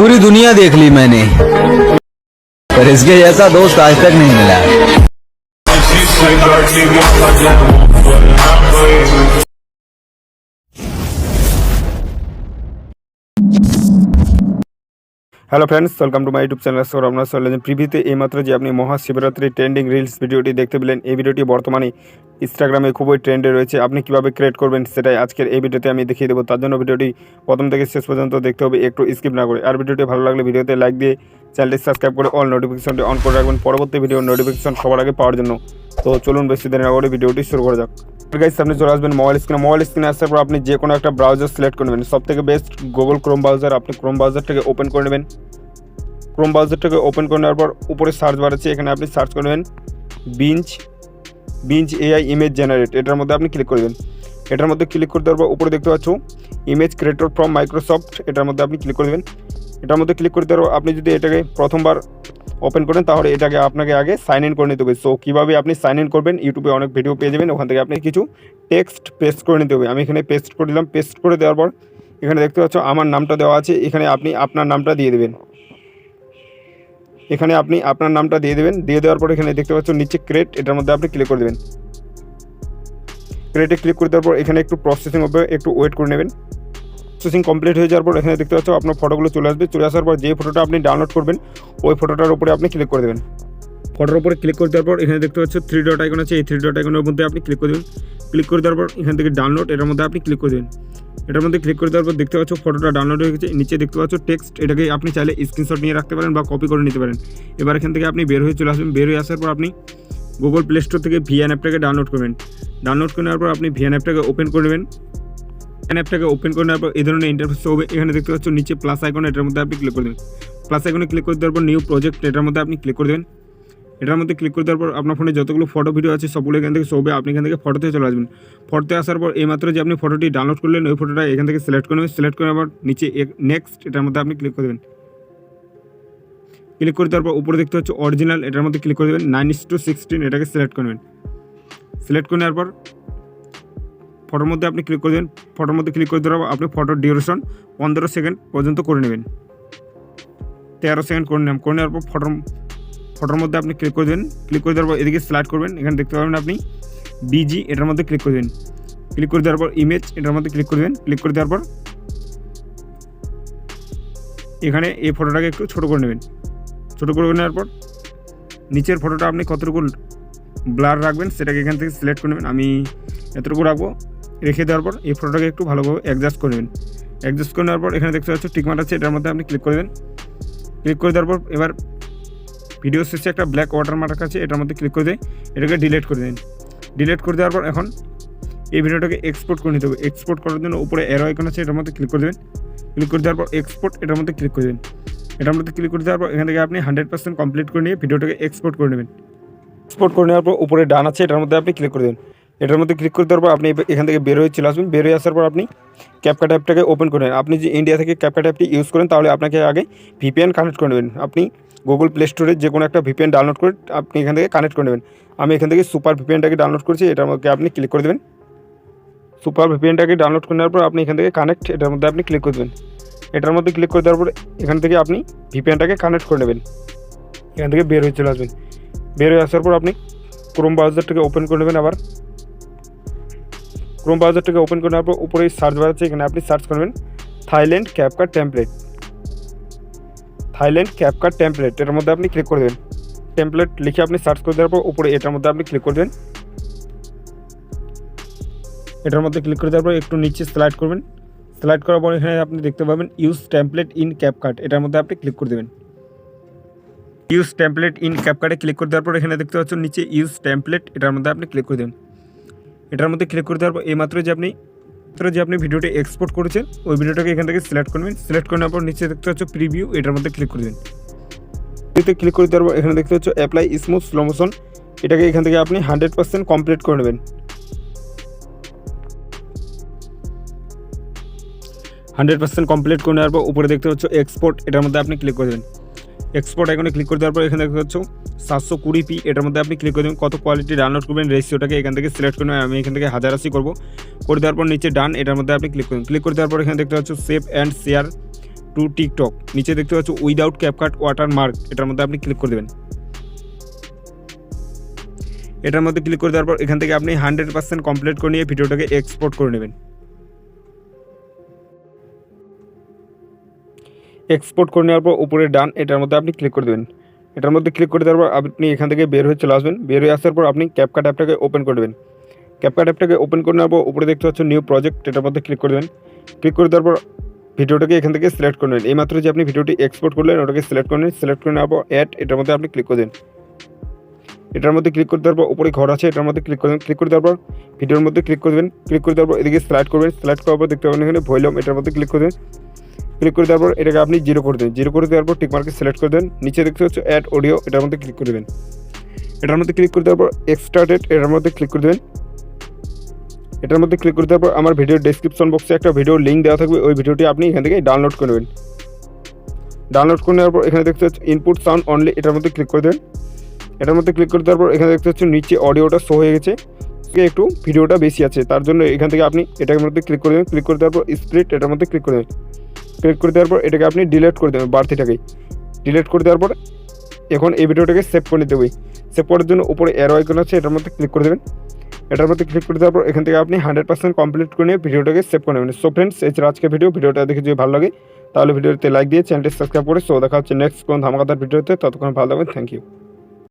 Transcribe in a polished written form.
पूरी दुनिया देख ली मैंने, पर इसके जैसा दोस्त आज तक नहीं मिला। Hello friends, welcome to my YouTube channel. So আপনারা চললেন প্রিভিতে এইমাত্র যে আপনি মহাশিবরাত্রি ট্রেন্ডিং রিলস ভিডিওটি দেখতে পেলেন। এই ভিডিওটি বর্তমানে ইনস্টাগ্রামে খুবই ট্রেন্ডে রয়েছে। আপনি কীভাবে ক্রিয়েট করবেন সেটাই আজকের এই ভিডিওতে আমি দেখিয়ে দেবো। তার জন্য ভিডিওটি প্রথম থেকে শেষ পর্যন্ত দেখতে হবে, একটু স্কিপ না করে। আর ভিডিওটি ভালো লাগলে ভিডিওতে লাইক দিয়ে চ্যানেলটি সাবস্ক্রাইব করে অল নোটিফিকেশনটি অন করে রাখবেন পরবর্তী ভিডিওর নোটিফিকেশন সবার আগে পাওয়ার জন্য। তো চলুন বেশি দেরি না করে ভিডিওটি শুরু করা যাক। গাইস, আপনি চলে আসবেন মোবাইল স্ক্রিনে আসার পর আপনি যে কোনো একটা ব্রাউজার সিলেক্ট করে নেবেন। সবথেকে বেস্ট গুগল ক্রোম ব্রাউজার। আপনি ক্রোম ব্রাউজারটাকে ওপেন করে নেবেন। ক্রোম ব্রাউজারটাকে ওপেন করে নেওয়ার পর উপরে সার্চ বার আছে, এখানে আপনি সার্চ করে নেবেন বিঞ্জ এআই ইমেজ জেনারেট। এটার মধ্যে আপনি ক্লিক করবেন। এটার মধ্যে ক্লিক করে দেওয়ার পর উপরে দেখতে পাচ্ছ ইমেজ ক্রিয়েটর ফ্রম মাইক্রোসফট। এটার মধ্যে আপনি ক্লিক করে দেবেন। এটার মধ্যে ক্লিক করে দেওয়ার পর আপনি যদি এটাকে প্রথমবার ওপেন করেন তাহলে এটাকে আপনাকে আগে সাইন ইন করে নিতে হবে। সো কীভাবে আপনি সাইন ইন করবেন, ইউটিউবে অনেক ভিডিও পেয়ে যাবেন। ওখান থেকে আপনি কিছু টেক্সট পেস্ট করে নিতে হবে। আমি এখানে পেস্ট করে দিলাম। পেস্ট করে দেওয়ার পর এখানে দেখতে পাচ্ছ আমার নামটা দেওয়া আছে। এখানে আপনি আপনার নামটা দিয়ে দেবেন। এখানে আপনি আপনার নামটা দিয়ে দেবেন। দিয়ে দেওয়ার পর এখানে দেখতে পাচ্ছ নিচে ক্রিয়েট, এটার মধ্যে আপনি ক্লিক করে দেবেন। ক্রিয়েটে ক্লিক করে দেওয়ার পর এখানে একটু প্রসেসিং হবে, একটু ওয়েট করে নেবেন। প্রসেসিং কমপ্লিট হয়ে যাওয়ার পর এখানে দেখতে পাচ্ছ আপনার ফটোগুলো চলে আসবে। চলে আসার পর যে ফটোটা আপনি ডাউনলোড করবেন ওই ফটোটার উপরে আপনি ক্লিক করে দেবেন। ফটোর উপরে ক্লিক করে দেওয়ার পর এখানে দেখতে পাচ্ছ 3 ডট আইকন আছে। এই 3 ডট আইকনের মধ্যে আপনি ক্লিক করে দেবেন। ক্লিক করে দেওয়ার পর এখান থেকে ডাউনলোড, এটার মধ্যে আপনি ক্লিক করে দেবেন। এটার মধ্যে ক্লিক করে দেওয়ার পর দেখতে পাচ্ছ ফটোটা ডাউনলোড হয়ে গেছে। নিচে দেখতে পাচ্ছ টেক্সট, এটাকে আপনি চাইলে স্ক্রিনশট নিয়ে রাখতে পারেন বা কপি করে নিতে পারেন। এবার এখান থেকে আপনি বের হয়ে চলে আসবেন। বের হয়ে আসার পর আপনি গুগল প্লে স্টোর থেকে ভিএন অ্যাপটাকে ডাউনলোড করবেন। ডাউনলোড করে নেওয়ার পর আপনি ভিএন অ্যাপটাকে ওপেন করে নেবেন। অ্যাপটাকে ওপেন করে নেওয়ার পর এই ধরনের ইন্টারফেস হবে। এখানে দেখতে পাচ্ছ নিচে প্লাস আইকন, এটার মধ্যে আপনি ক্লিক করে দেবেন। প্লাস আইকনে ক্লিক করে দেওয়ার পর নিউ প্রজেক্ট, এটার মধ্যে আপনি ক্লিক করে দেবেন। এটার মধ্যে ক্লিক করে দেওয়ার পর আপনার ফোনে যতগুলো ফটো ভিডিও আছে সবগুলো এখান থেকে শোবে। আপনি এখান থেকে ফটোতে চলে আসবেন। ফটোতে আসার পর এইমাত্র যে আপনি ফটোটি ডাউনলোড করলেন ওই ফটোটা এখান থেকে সিলেক্ট করে নেবেন। সিলেক্ট করে আবার নিচে নেক্সট, এটার মধ্যে আপনি ক্লিক করে দেবেন। ক্লিক করে দেওয়ার পর উপরে দেখতে হচ্ছে অরিজিনাল, এটার মধ্যে ক্লিক করে দেবেন। 9:16 এটাকে সিলেক্ট করে নেবেন। সিলেক্ট করে নেওয়ার পর ফটোর মধ্যে আপনি ক্লিক করে দেবেন। ফটোর মধ্যে ক্লিক করে দেওয়ার পর আপনি ফটোর ডিউরেশন 15 সেকেন্ড পর্যন্ত করে নেবেন। 13 সেকেন্ড করে নেবেন। করে নেওয়ার পর ফটোর মধ্যে আপনি ক্লিক করে দেবেন। ক্লিক করে দেওয়ার পর এদিকে স্লাইড করবেন। এখানে দেখতে পাবেন আপনি বিজি, এটার মধ্যে ক্লিক করে দেবেন। ক্লিক করে দেওয়ার পর ইমেজ, এটার মধ্যে ক্লিক করে দেবেন। ক্লিক করে দেওয়ার পর এখানে এই ফটোটাকে একটু ছোটো করে নেবেন। ছোটো করে নেওয়ার পর নিচের ফটোটা আপনি কতটুকু ব্লার রাখবেন সেটাকে এখান থেকে সিলেক্ট করে নেবেন। আমি এতটুকু রাখবো। রেখে দেওয়ার পর এই ফটোটাকে একটু ভালোভাবে অ্যাডজাস্ট করে নেবেন। অ্যাডজাস্ট করে নেওয়ার পর এখানে দেখতে পাচ্ছ টিকমার্ক আছে, এটার মধ্যে আপনি ক্লিক করে দেবেন। ক্লিক করে দেওয়ার পর এবার ভিডিও শেষে একটা ব্ল্যাক ওয়াটারমার্ক আছে, এটার মধ্যে ক্লিক করে দেয় এটাকে ডিলিট করে দেন। ডিলিট করে দেওয়ার পর এখন এই ভিডিওটাকে এক্সপোর্ট করে নিতে হবে। এক্সপোর্ট করার জন্য উপরে অ্যারো আইকন আছে, এটার মধ্যে ক্লিক করে দেবেন। ক্লিক করে দেওয়ার পর এক্সপোর্ট, এটার মধ্যে ক্লিক করে দেবেন। এটার মধ্যে ক্লিক করে দেওয়ার পর এখান থেকে আপনি 100% কমপ্লিট করে নিয়ে ভিডিওটাকে এক্সপোর্ট করে নেবেন। এক্সপোর্ট করে নেওয়ার পর উপরে ডান আছে, এটার মধ্যে আপনি ক্লিক করে দেবেন। এটার মধ্যে ক্লিক করে দেওয়ার পর আপনি এখান থেকে বের হয়ে চলে আসবেন। বের হয়ে আসার পর আপনি ক্যাপকাট অ্যাপটাকে ওপেন করে নেন। আপনি যে ইন্ডিয়া থেকে ক্যাপকাট অ্যাপটি ইউজ করেন তাহলে আপনাকে আগে ভিপিএন কানেক্ট করে নেবেন। আপনি গুগল প্লে স্টোরে যে কোনো একটা ভিপিএন ডাউনলোড করে আপনি এখান থেকে কানেক্ট করে নেবেন। আমি এখান থেকে সুপার ভিপিএনটাকে ডাউনলোড করেছি, এটার মধ্যে আপনি ক্লিক করে দেবেন। সুপার ভিপিএনটাকে ডাউনলোড করে নেওয়ার পর আপনি এখান থেকে কানেক্ট, এটার মধ্যে আপনি ক্লিক করে দেবেন। এটার মধ্যে ক্লিক করে দেওয়ার পর এখান থেকে আপনি ভিপিএনটাকে কানেক্ট করে নেবেন। এখান থেকে বের হয়ে চলে আসবেন। বের হয়ে আসার পর আপনি ক্রোম ব্রাউজারটাকে ওপেন করে নেবেন। আবার ক্রোম ব্রাউজারটাকে ওপেন করে নেওয়ার পর উপরে সার্চ বার আছে, এখানে আপনি সার্চ করবেন Thailand CapCut template. Thailand CapCut template, এটার মধ্যে আপনি ক্লিক করে দেবেন। টেমপ্লেট লিখে আপনি সার্চ করে দেওয়ার পর উপরে এটার মধ্যে আপনি ক্লিক করে দেবেন। এটার মধ্যে ক্লিক করে দেওয়ার পর একটু নিচে স্লাইড করবেন। স্লাইড করার পর এখানে আপনি দেখতে পাবেন ইউজ টেমপ্লেট ইন ক্যাপকাট, এটার মধ্যে আপনি ক্লিক করে দেবেন। ইউজ টেমপ্লেট ইন ক্যাপকাটে ক্লিক করে দেওয়ার পর এখানে দেখতে পাচ্ছেন নিচে ইউজ টেমপ্লেট, এটার মধ্যে আপনি ক্লিক করে দেবেন। এটার মধ্যে ক্লিক করে দেওয়ার পর এইমাত্র যে আপনি ভিডিওটি এক্সপোর্ট করেছেন ওই ভিডিওটাকে এখান থেকে সিলেক্ট করবেন। সিলেক্ট করে নেওয়ার পর নিচে দেখতে পাচ্ছ প্রিভিউ, এটার মধ্যে ক্লিক করে দেবেন। এতে ক্লিক করে দেওয়ার পর এখানে দেখতে পাচ্ছ অ্যাপ্লাই স্মুথ স্লো মোশন, এটাকে এখান থেকে আপনি 100% কমপ্লিট করে নেবেন। 100% কমপ্লিট করে নেওয়ার পর উপরে দেখতে পাচ্ছ এক্সপোর্ট, এটার মধ্যে আপনি ক্লিক করে দেবেন। এক্সপোর্ট আইকনে ক্লিক করে দেওয়ার পর এখানে দেখতে পাচ্ছ 720p, এটার মধ্যে আপনি ক্লিক করে দেবেন। কত কোয়ালিটি ডাউনলোড করবেন রেশিওটাকে এখান থেকে সিলেক্ট করবেন। আমি এখান থেকে 1080 করবো। করে দেওয়ার পর নিচে ডান, এটার মধ্যে আপনি ক্লিক করবেন। ক্লিক করে দেওয়ার পর এখানে দেখতে পাচ্ছ save and share two TikTok, নিচে দেখতে পাচ্ছ উইদাউট ক্যাপকাট ওয়াটারমার্ক, এটার মধ্যে আপনি ক্লিক করে দেবেন। এটার মধ্যে ক্লিক করে দেওয়ার পর এখান থেকে আপনি 100% কমপ্লিট করে নিয়ে ভিডিওটাকে এক্সপোর্ট করে নেবেন। এক্সপোর্ট করে নেওয়ার পর উপরে ডান, এটার মধ্যে আপনি ক্লিক করে দেবেন। এটার মধ্যে ক্লিক করে দেওয়ার পর আপনি এখান থেকে বের হয়ে চলে আসবেন। বের হয়ে আসার পর আপনি ক্যাপকাট অ্যাপটাকে ওপেন করে দেবেন। ক্যাপকাট অ্যাপটাকে ওপেন করে নেওয়ার পর উপরে দেখতে পাচ্ছ নিউ প্রজেক্ট, এটার মধ্যে ক্লিক করে দেবেন। ক্লিক করে দেওয়ার পর ভিডিওটাকে এখান থেকে সিলেক্ট করে নেবেন। এইমাত্র যে আপনি ভিডিওটি এক্সপোর্ট করলেন ওটাকে সিলেক্ট করে নেন। সিলেক্ট করে নেওয়ার পর অ্যাড, এটার মধ্যে আপনি ক্লিক করে দেন। এটার মধ্যে ক্লিক করে দেওয়ার পর উপরে ঘর আছে, এটার মধ্যে ক্লিক করবেন। ক্লিক করে দেওয়ার পর ভিডিওর মধ্যে ক্লিক করবেন। ক্লিক করে দেওয়ার পর এদিকে স্লাইড করবেন। স্লাইড করার পর দেখতে পাবেন এখানে ভলিউম, এটার মধ্যে ক্লিক করবেন। ক্লিক করে দেওয়ার পর এটাকে আপনি 0 করে দেন। 0 করে দেওয়ার পর টিকমার্কে সিলেক্ট করে দেন। নিচে দেখতে হচ্ছে অ্যাড অডিও, এটার মধ্যে ক্লিক করে দেবেন। এটার মধ্যে ক্লিক করে দেওয়ার পর এক্সট্রাক্টেড, এটার মধ্যে ক্লিক করে দেবেন। এটার মধ্যে ক্লিক করে দেওয়ার পর আমার ভিডিওর ডেসক্রিপশন বক্সে একটা ভিডিও লিঙ্ক দেওয়া থাকবে, ওই ভিডিওটি আপনি এখান থেকে ডাউনলোড করে নেবেন। ডাউনলোড করে নেওয়ার পর এখানে দেখতে হচ্ছে ইনপুট সাউন্ড অনলি, এটার মধ্যে ক্লিক করে দেবেন। এটার মধ্যে ক্লিক করে দেওয়ার পর এখানে দেখতে হচ্ছে নিচে অডিওটা শো হয়ে গেছে, একটু ভিডিওটা বেশি আছে, তার জন্য এখান থেকে আপনি এটার মধ্যে ক্লিক করে দেবেন। ক্লিক করে দেওয়ার পর স্প্লিট, এটার মধ্যে ক্লিক করে দেবেন। ক্লিক করে দেওয়ার পর এটাকে আপনি ডিলিট করে দেবেন, বাড়তিটাকে ডিলিট করে দেওয়ার পর এখন এই ভিডিওটাকে সেভ করে নিতে হবে। সেভ করার জন্য উপরে অ্যারো আইকন আছে, এটার মধ্যে ক্লিক করে দেবেন। এটার মধ্যে ক্লিক করে দেওয়ার পর এখান থেকে আপনি 100% কমপ্লিট করে নিয়ে ভিডিওটাকে সেভ করে নেবেন। সো ফ্রেন্ডস, এই ছিল আজকে ভিডিওটা দেখে যদি ভালো লাগে তাহলে ভিডিওতে লাইক দিয়ে চ্যানেলটি সাবস্ক্রাইব করে। সো দেখা হচ্ছে নেক্সট কোন ধামাকাদার ভিডিওতে, ততক্ষণ ভালো থাকবেন। Thank you.